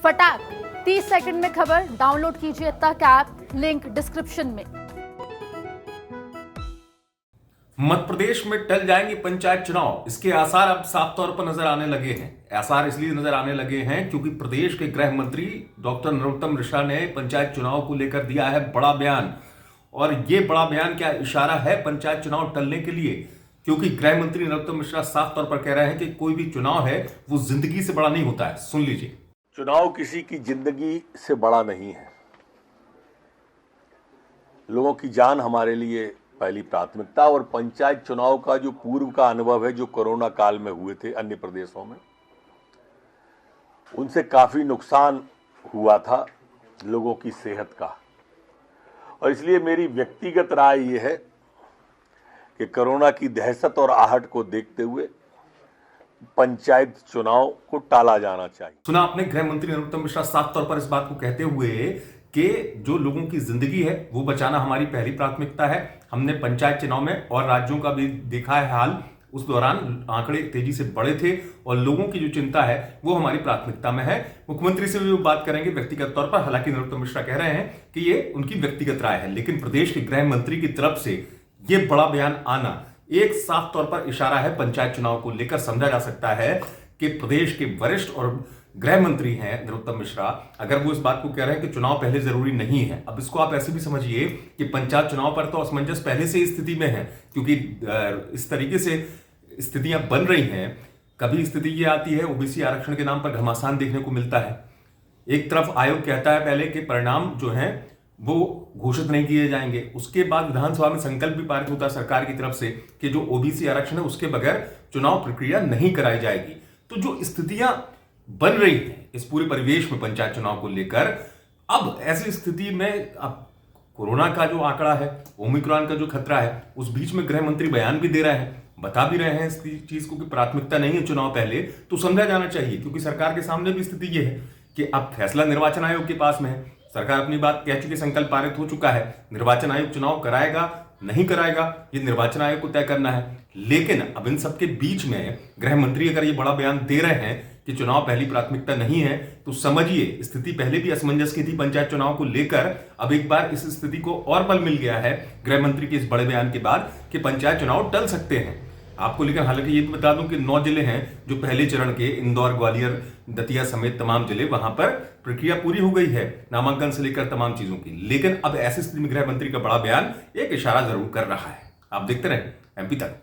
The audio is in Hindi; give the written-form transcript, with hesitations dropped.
फटाक 30 सेकंड में खबर डाउनलोड कीजिए तक ऐप, लिंक डिस्क्रिप्शन में। मध्य प्रदेश में टल जाएंगे पंचायत चुनाव, इसके आसार अब साफ तौर पर नजर आने लगे हैं। आसार इसलिए नजर आने लगे हैं क्योंकि प्रदेश के गृह मंत्री डॉक्टर नरोत्तम मिश्रा ने पंचायत चुनाव को लेकर दिया है बड़ा बयान। और यह बड़ा बयान क्या इशारा है पंचायत चुनाव टलने के लिए, क्योंकि गृह मंत्री नरोत्तम मिश्रा साफ तौर पर कह रहे हैं कि कोई भी चुनाव है वो जिंदगी से बड़ा नहीं होता है। सुन लीजिए, चुनाव किसी की जिंदगी से बड़ा नहीं है। लोगों की जान हमारे लिए पहली प्राथमिकता। और पंचायत चुनाव का जो पूर्व का अनुभव है, जो कोरोना काल में हुए थे अन्य प्रदेशों में, उनसे काफी नुकसान हुआ था लोगों की सेहत का। और इसलिए मेरी व्यक्तिगत राय यह है कि कोरोना की दहशत और आहट को देखते हुए पंचायत चुनाव को टाला जाना चाहिए। सुना आपने गृह मंत्री नरोत्तम मिश्रा साफ तौर पर इस बात को कहते हुए कि जो लोगों की जिंदगी है वो बचाना हमारी पहली प्राथमिकता है। हमने पंचायत चुनाव में और राज्यों का भी देखा है हाल, उस दौरान आंकड़े तेजी से बढ़े थे और लोगों की जो चिंता है वो हमारी प्राथमिकता में है। मुख्यमंत्री से भी वो बात करेंगे व्यक्तिगत तौर पर। हालांकि नरोत्तम मिश्रा कह रहे हैं कि ये उनकी व्यक्तिगत राय है, लेकिन प्रदेश के गृह मंत्री की तरफ से ये बड़ा बयान आना एक साफ तौर पर इशारा है पंचायत चुनाव को लेकर। समझा जा सकता है कि प्रदेश के वरिष्ठ और गृह मंत्री हैं नरोत्तम मिश्रा, अगर वो इस बात को कह रहे हैं कि चुनाव पहले जरूरी नहीं है। अब इसको आप ऐसे भी समझिए कि पंचायत चुनाव पर तो असमंजस पहले से स्थिति में है, क्योंकि इस तरीके से स्थितियां बन रही हैं। कभी स्थिति ये आती है ओबीसी आरक्षण के नाम पर घमासान देखने को मिलता है। एक तरफ आयोग कहता है पहले कि परिणाम जो है वो घोषित नहीं किए जाएंगे, उसके बाद विधानसभा में संकल्प भी पारित होता है सरकार की तरफ से कि जो ओबीसी आरक्षण है उसके बगैर चुनाव प्रक्रिया नहीं कराई जाएगी। तो जो स्थितियां बन रही है इस पूरे परिवेश में पंचायत चुनाव को लेकर, अब ऐसी स्थिति में अब कोरोना का जो आंकड़ा है, ओमिक्रॉन का जो खतरा है, उस बीच में गृह मंत्री बयान भी दे रहे हैं, बता भी रहे हैं इस चीज को कि प्राथमिकता नहीं है चुनाव पहले, तो समझा जाना चाहिए। क्योंकि सरकार के सामने भी स्थिति यह है कि अब फैसला निर्वाचन आयोग के पास में है। सरकार अपनी बात कह चुकी, संकल्प पारित हो चुका है। निर्वाचन आयोग चुनाव कराएगा नहीं कराएगा ये निर्वाचन आयोग को तय करना है। लेकिन अब इन सबके बीच में गृह मंत्री अगर ये बड़ा बयान दे रहे हैं कि चुनाव पहली प्राथमिकता नहीं है, तो समझिए स्थिति पहले भी असमंजस की थी पंचायत चुनाव को लेकर। अब एक बार इस स्थिति को और बल मिल गया है गृह मंत्री के इस बड़े बयान के बाद कि पंचायत चुनाव टल सकते हैं आपको। लेकिन हालांकि ये भी बता दूं कि 9 जिले हैं जो पहले चरण के, इंदौर, ग्वालियर, दतिया समेत तमाम जिले, वहां पर प्रक्रिया पूरी हो गई है नामांकन से लेकर तमाम चीजों की। लेकिन अब ऐसी स्थिति में गृह मंत्री का बड़ा बयान एक इशारा जरूर कर रहा है। आप देखते रहें एमपी तक।